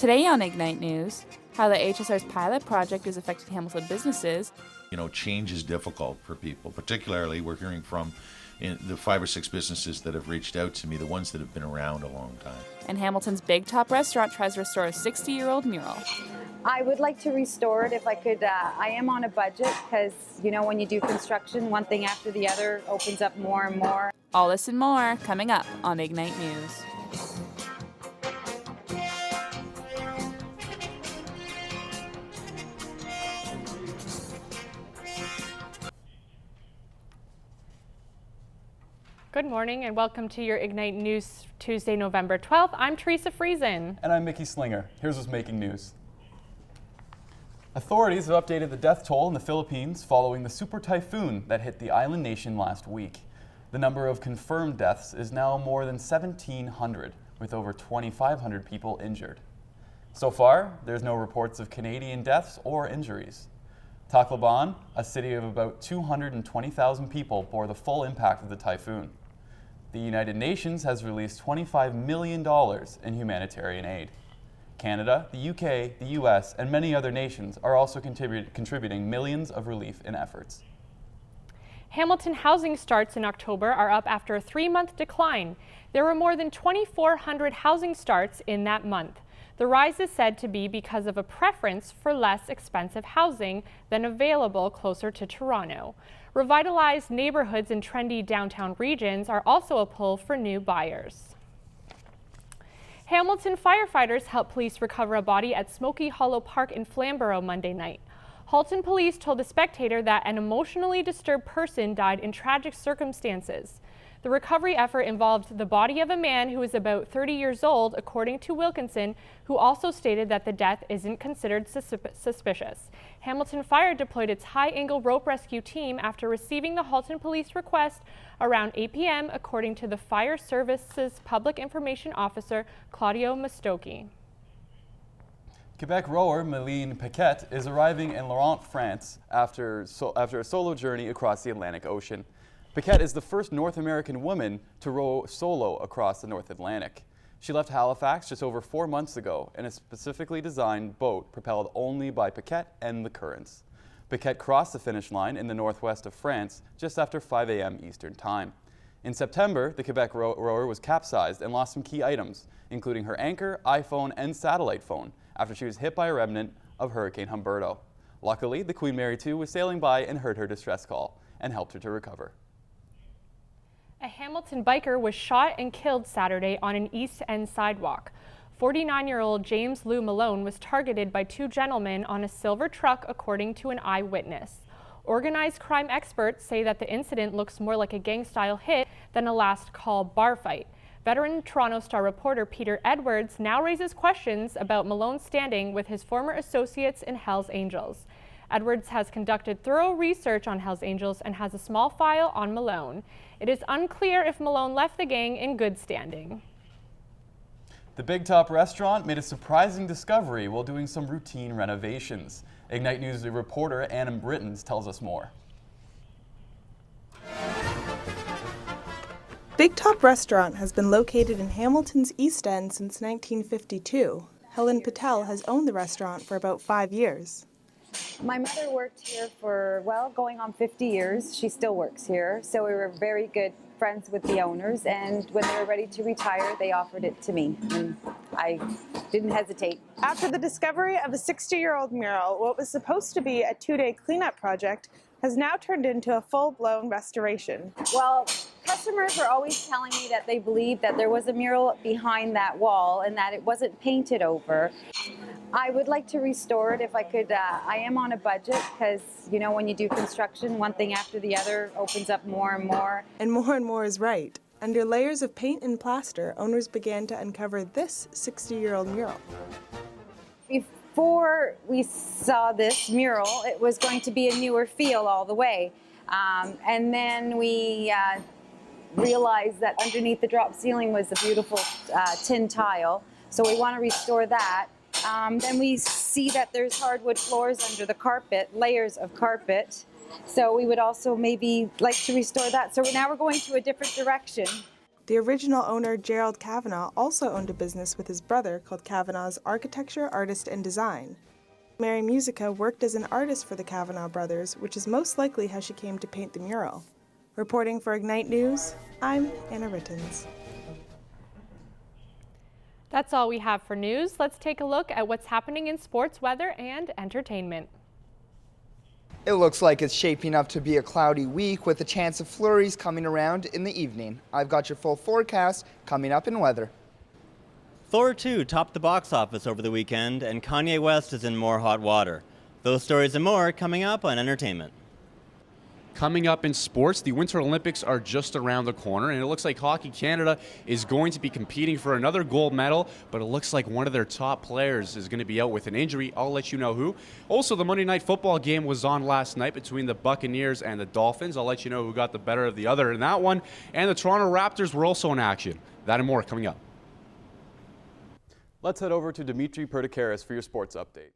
Today on Ignite News, how the HSR's pilot project is affecting Hamilton businesses. Change is difficult for people. Particularly, we're hearing from the 5 or 6 businesses that have reached out to me, the ones that have been around a long time. And Hamilton's Big Top restaurant tries to restore a 60-year-old mural. I would like to restore it if I could. I am on a budget because, when you do construction, one thing after the other opens up more and more. All this and more coming up on Ignite News. Good morning and welcome to your Ignite News Tuesday, November 12th. I'm Teresa Friesen. And I'm Mickey Slinger. Here's what's making news. Authorities have updated the death toll in the Philippines following the super typhoon that hit the island nation last week. The number of confirmed deaths is now more than 1,700, with over 2,500 people injured. So far, there's no reports of Canadian deaths or injuries. Tacloban, a city of about 220,000 people, bore the full impact of the typhoon. The United Nations has released $25 million in humanitarian aid. Canada, the UK, the US, and many other nations are also contributing millions of relief in efforts. Hamilton housing starts in October are up after a 3-month decline. There were more than 2,400 housing starts in that month. The rise is said to be because of a preference for less expensive housing than available closer to Toronto. Revitalized neighborhoods in trendy downtown regions are also a pull for new buyers. Hamilton firefighters helped police recover a body at Smoky Hollow Park in Flamborough Monday night. Halton police told the Spectator that an emotionally disturbed person died in tragic circumstances. The recovery effort involved the body of a man who is about 30 years old, according to Wilkinson, who also stated that the death isn't considered suspicious. Hamilton Fire deployed its high-angle rope rescue team after receiving the Halton police request around 8 p.m., according to the Fire Service's Public Information Officer, Claudio Mastoki. Quebec rower Méline Paquette is arriving in Laurent, France after a solo journey across the Atlantic Ocean. Paquette is the first North American woman to row solo across the North Atlantic. She left Halifax just over 4 months ago in a specifically designed boat propelled only by Paquette and the currents. Paquette crossed the finish line in the northwest of France just after 5 a.m. Eastern Time. In September, the Quebec rower was capsized and lost some key items, including her anchor, iPhone, and satellite phone, after she was hit by a remnant of Hurricane Humberto. Luckily, the Queen Mary II was sailing by and heard her distress call and helped her to recover. A Hamilton biker was shot and killed Saturday on an East End sidewalk. 49-year-old James Lou Malone was targeted by 2 gentlemen on a silver truck, according to an eyewitness. Organized crime experts say that the incident looks more like a gang-style hit than a last-call bar fight. Veteran Toronto Star reporter Peter Edwards now raises questions about Malone's standing with his former associates in Hells Angels. Edwards has conducted thorough research on Hells Angels and has a small file on Malone. It is unclear if Malone left the gang in good standing. The Big Top restaurant made a surprising discovery while doing some routine renovations. Ignite News reporter Anna Brittens tells us more. Big Top Restaurant has been located in Hamilton's East End since 1952. Helen Patel has owned the restaurant for about 5 years. My mother worked here for, going on 50 years. She still works here. So we were very good friends with the owners. And when they were ready to retire, they offered it to me. And I didn't hesitate. After the discovery of a 60-year-old mural, what was supposed to be a 2-day cleanup project has now turned into a full-blown restoration. Well, customers were always telling me that they believed that there was a mural behind that wall and that it wasn't painted over. I would like to restore it if I could. I am on a budget because, when you do construction, one thing after the other opens up more and more. And more is right. Under layers of paint and plaster, owners began to uncover this 60-year-old mural. Before we saw this mural, it was going to be a newer feel all the way. And then we realized that underneath the drop ceiling was a beautiful tin tile. So we want to restore that. Then we see that there's hardwood floors under the carpet, layers of carpet. So we would also maybe like to restore that. So now we're going to a different direction. The original owner, Gerald Kavanaugh, also owned a business with his brother called Kavanaugh's Architecture, Artist, and Design. Mary Musica worked as an artist for the Kavanaugh brothers, which is most likely how she came to paint the mural. Reporting for Ignite News, I'm Anna Rittens. That's all we have for news. Let's take a look at what's happening in sports, weather, and entertainment. It looks like it's shaping up to be a cloudy week with a chance of flurries coming around in the evening. I've got your full forecast coming up in weather. Thor 2 topped the box office over the weekend, and Kanye West is in more hot water. Those stories and more coming up on entertainment. Coming up in sports, the Winter Olympics are just around the corner, and it looks like Hockey Canada is going to be competing for another gold medal, but it looks like one of their top players is going to be out with an injury. I'll let you know who. Also, the Monday Night Football game was on last night between the Buccaneers and the Dolphins. I'll let you know who got the better of the other in that one. And the Toronto Raptors were also in action. That and more coming up. Let's head over to Dimitri Pertikaris for your sports update.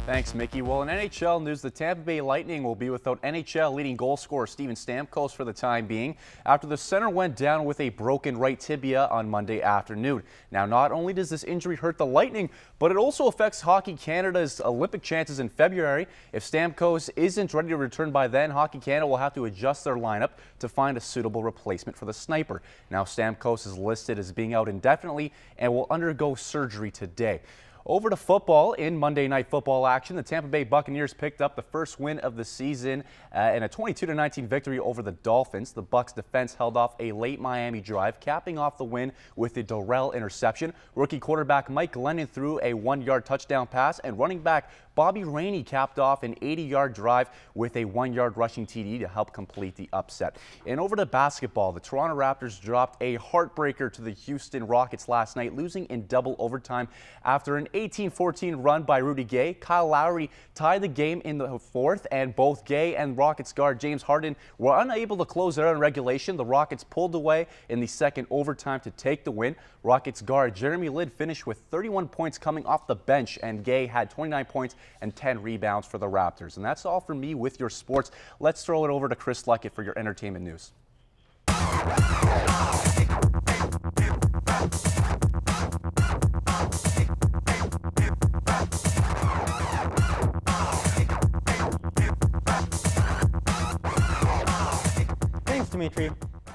Thanks, Mickey. Well, in NHL news, the Tampa Bay Lightning will be without NHL leading goal scorer Steven Stamkos for the time being after the center went down with a broken right tibia on Monday afternoon. Now, not only does this injury hurt the Lightning, but it also affects Hockey Canada's Olympic chances in February. If Stamkos isn't ready to return by then, Hockey Canada will have to adjust their lineup to find a suitable replacement for the sniper. Now, Stamkos is listed as being out indefinitely and will undergo surgery today. Over to football. In Monday Night Football action, the Tampa Bay Buccaneers picked up the first win of the season in a 22-19 victory over the Dolphins. The Bucs defense held off a late Miami drive, capping off the win with a Dorrell interception. Rookie quarterback Mike Glennon threw a 1-yard touchdown pass, and running back Bobby Rainey capped off an 80-yard drive with a 1-yard rushing TD to help complete the upset. And over to basketball, the Toronto Raptors dropped a heartbreaker to the Houston Rockets last night, losing in double overtime after an 18-14 run by Rudy Gay. Kyle Lowry tied the game in the fourth, and both Gay and Rockets guard James Harden were unable to close it out in regulation. The Rockets pulled away in the second overtime to take the win. Rockets guard Jeremy Lin finished with 31 points coming off the bench, and Gay had 29 points and 10 rebounds for the Raptors. And that's all for me with your sports. Let's throw it over to Chris Luckett for your entertainment news. Thanks, Dimitri.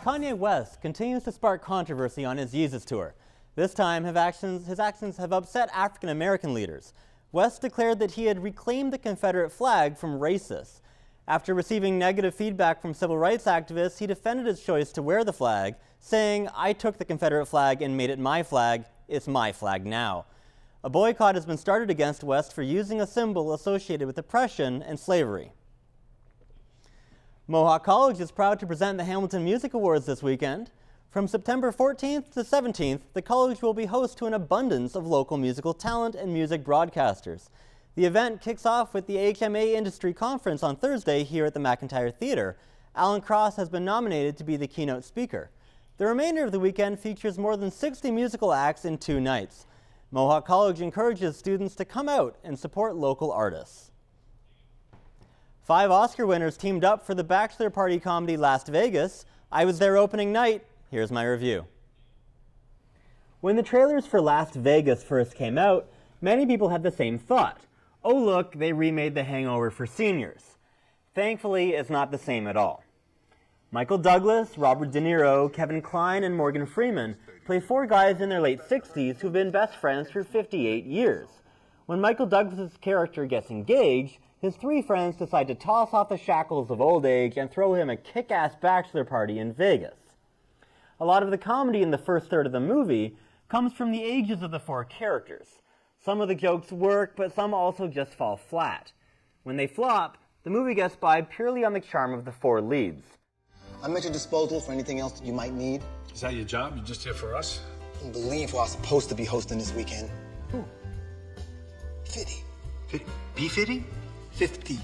Kanye West continues to spark controversy on his Yeezus tour. This time, his actions have upset African-American leaders. West declared that he had reclaimed the Confederate flag from racists. After receiving negative feedback from civil rights activists, he defended his choice to wear the flag, saying, "I took the Confederate flag and made it my flag. It's my flag now." A boycott has been started against West for using a symbol associated with oppression and slavery. Mohawk College is proud to present the Hamilton Music Awards this weekend. From September 14th to 17th, the college will be host to an abundance of local musical talent and music broadcasters. The event kicks off with the HMA Industry Conference on Thursday here at the McIntyre Theatre. Alan Cross has been nominated to be the keynote speaker. The remainder of the weekend features more than 60 musical acts in 2 nights. Mohawk College encourages students to come out and support local artists. 5 Oscar winners teamed up for the bachelor party comedy Las Vegas. I was there opening night. Here's my review. When the trailers for Las Vegas first came out, many people had the same thought. Oh look, they remade The Hangover for seniors. Thankfully, it's not the same at all. Michael Douglas, Robert De Niro, Kevin Kline, and Morgan Freeman play 4 guys in their late 60s who've been best friends for 58 years. When Michael Douglas' character gets engaged, his 3 friends decide to toss off the shackles of old age and throw him a kick-ass bachelor party in Vegas. A lot of the comedy in the first third of the movie comes from the ages of the 4 characters. Some of the jokes work, but some also just fall flat. When they flop, the movie gets by purely on the charm of the 4 leads. I'm at your disposal for anything else that you might need. Is that your job? You're just here for us? I can't believe who I was supposed to be hosting this weekend. Who? 50. Be 50? 50.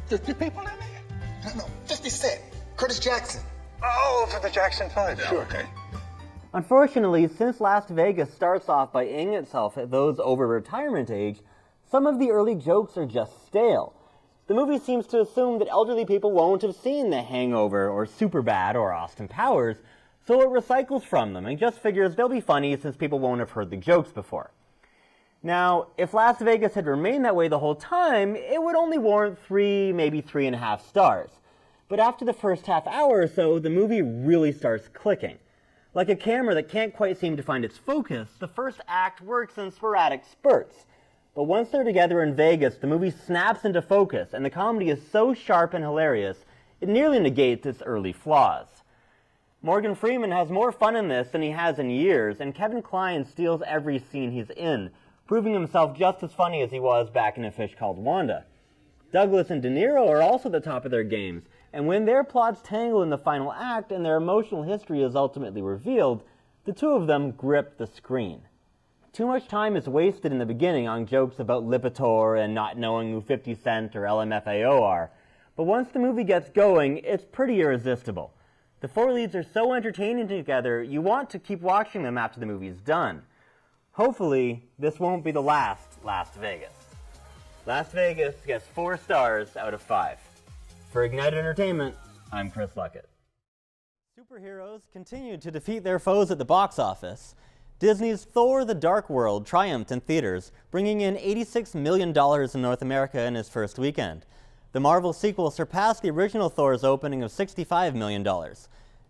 50 people in there? No, 50 Cent. Curtis Jackson. Oh, for the Jackson 5. Sure. Okay. Unfortunately, since Las Vegas starts off by aiming itself at those over retirement age, some of the early jokes are just stale. The movie seems to assume that elderly people won't have seen The Hangover or Superbad or Austin Powers, so it recycles from them and just figures they'll be funny since people won't have heard the jokes before. Now, if Las Vegas had remained that way the whole time, it would only warrant 3, maybe 3.5 stars. But after the first half hour or so, the movie really starts clicking. Like a camera that can't quite seem to find its focus, the first act works in sporadic spurts. But once they're together in Vegas, the movie snaps into focus, and the comedy is so sharp and hilarious, it nearly negates its early flaws. Morgan Freeman has more fun in this than he has in years, and Kevin Kline steals every scene he's in, proving himself just as funny as he was back in A Fish Called Wanda. Douglas and De Niro are also at the top of their games, and when their plots tangle in the final act and their emotional history is ultimately revealed, the two of them grip the screen. Too much time is wasted in the beginning on jokes about Lipitor and not knowing who 50 Cent or LMFAO are, but once the movie gets going, it's pretty irresistible. The four leads are so entertaining together, you want to keep watching them after the movie's done. Hopefully, this won't be the last Las Vegas. Las Vegas gets 4 stars out of 5. For Ignite Entertainment, I'm Chris Luckett. Superheroes continue to defeat their foes at the box office. Disney's Thor: The Dark World triumphed in theaters, bringing in $86 million in North America in its first weekend. The Marvel sequel surpassed the original Thor's opening of $65 million.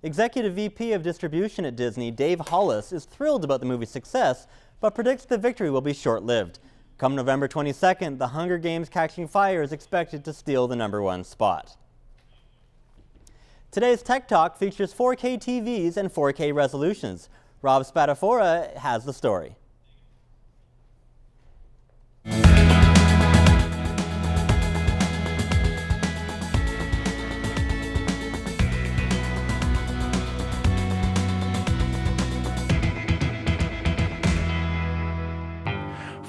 Executive VP of Distribution at Disney, Dave Hollis, is thrilled about the movie's success, but predicts the victory will be short-lived. Come November 22nd, The Hunger Games: Catching Fire is expected to steal the #1 spot. Today's Tech Talk features 4K TVs and 4K resolutions. Rob Spadafora has the story.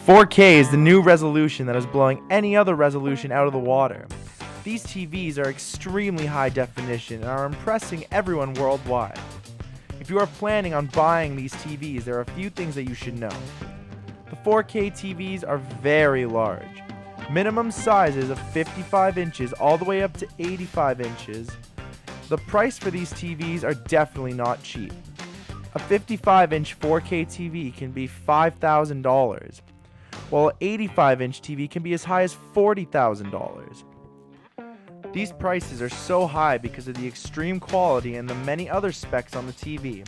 "4K is the new resolution that is blowing any other resolution out of the water. These TVs are extremely high definition and are impressing everyone worldwide. If you are planning on buying these TVs, there are a few things that you should know. The 4K TVs are very large. Minimum sizes of 55 inches all the way up to 85 inches. The price for these TVs are definitely not cheap. A 55-inch 4K TV can be $5,000, while an 85-inch TV can be as high as $40,000. These prices are so high because of the extreme quality and the many other specs on the TV.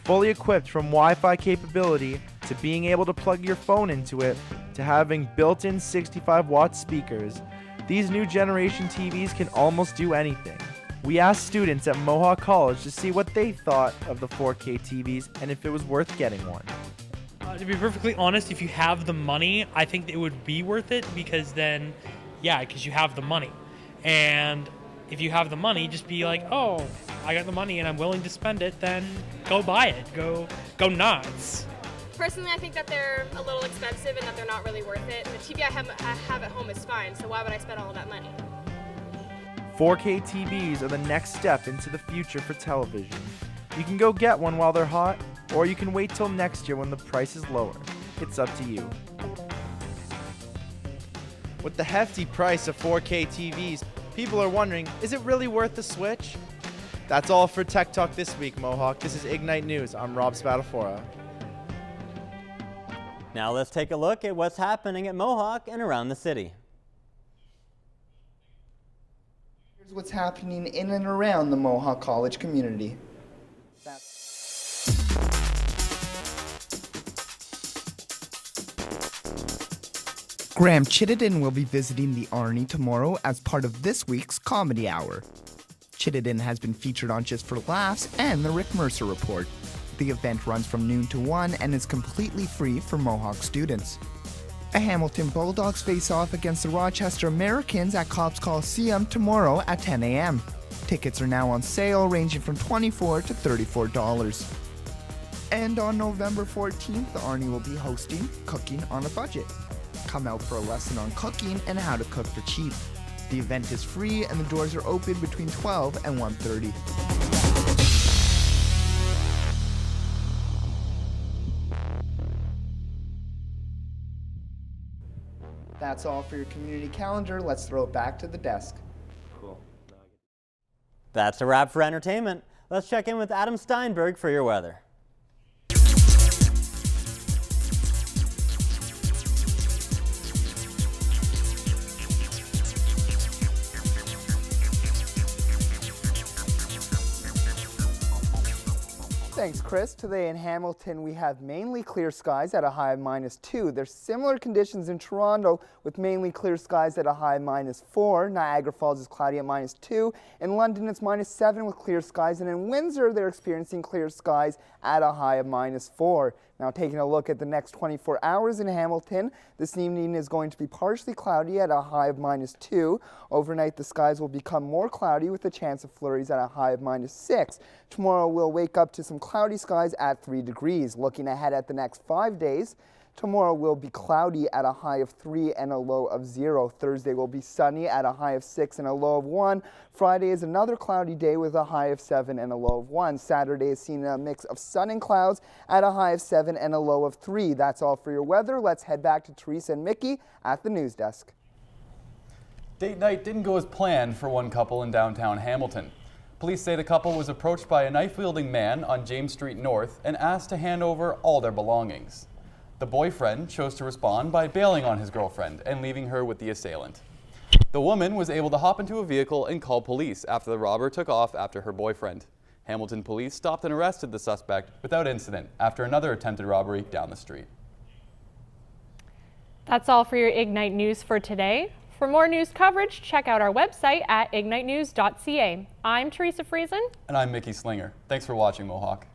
Fully equipped from Wi-Fi capability to being able to plug your phone into it to having built-in 65-watt speakers, these new generation TVs can almost do anything. We asked students at Mohawk College to see what they thought of the 4K TVs and if it was worth getting one. To be perfectly honest, if you have the money, I think it would be worth it because then, because you have the money. And if you have the money, just be like, oh, I got the money and I'm willing to spend it, then go buy it. Go nuts. Personally, I think that they're a little expensive and that they're not really worth it. The TV I have at home is fine, so why would I spend all of that money? 4K TVs are the next step into the future for television. You can go get one while they're hot, or you can wait till next year when the price is lower. It's up to you. With the hefty price of 4K TVs, people are wondering, is it really worth the switch? That's all for Tech Talk this week, Mohawk. This is Ignite News. I'm Rob Spadafora. Now let's take a look at what's happening at Mohawk and around the city. Here's what's happening in and around the Mohawk College community. Graham Chittenden will be visiting the Arnie tomorrow as part of this week's Comedy Hour. Chittenden has been featured on Just for Laughs and The Rick Mercer Report. The event runs from noon to 1 and is completely free for Mohawk students. A Hamilton Bulldogs face off against the Rochester Americans at Cobb's Coliseum tomorrow at 10 a.m. Tickets are now on sale, ranging from $24 to $34. And on November 14th, the Arnie will be hosting Cooking on a Budget. Come out for a lesson on cooking and how to cook for cheap. The event is free and the doors are open between 12 and 1:30. That's all for your community calendar. Let's throw it back to the desk. Cool. That's a wrap for entertainment. Let's check in with Adam Steinberg for your weather. Thanks, Chris. Today in Hamilton, we have mainly clear skies at a high of -2. There's similar conditions in Toronto with mainly clear skies at a high of -4. Niagara Falls is cloudy at -2. In London, it's -7 with clear skies. And in Windsor, they're experiencing clear skies at a high of -4. Now, taking a look at the next 24 hours in Hamilton, this evening is going to be partially cloudy at a high of -2. Overnight, the skies will become more cloudy with a chance of flurries at a high of -6. Tomorrow, we'll wake up to some cloudy skies at 3 degrees. Looking ahead at the next 5 days, tomorrow will be cloudy at a high of 3 and a low of 0. Thursday will be sunny at a high of 6 and a low of 1. Friday is another cloudy day with a high of 7 and a low of 1. Saturday is seeing a mix of sun and clouds at a high of 7 and a low of 3. That's all for your weather. Let's head back to Teresa and Mickey at the news desk. Date night didn't go as planned for one couple in downtown Hamilton. Police say the couple was approached by a knife-wielding man on James Street North and asked to hand over all their belongings. The boyfriend chose to respond by bailing on his girlfriend and leaving her with the assailant. The woman was able to hop into a vehicle and call police after the robber took off after her boyfriend. Hamilton police stopped and arrested the suspect without incident after another attempted robbery down the street. That's all for your Ignite News for today. For more news coverage, check out our website at ignitenews.ca. I'm Teresa Friesen. And I'm Mickey Slinger. Thanks for watching, Mohawk.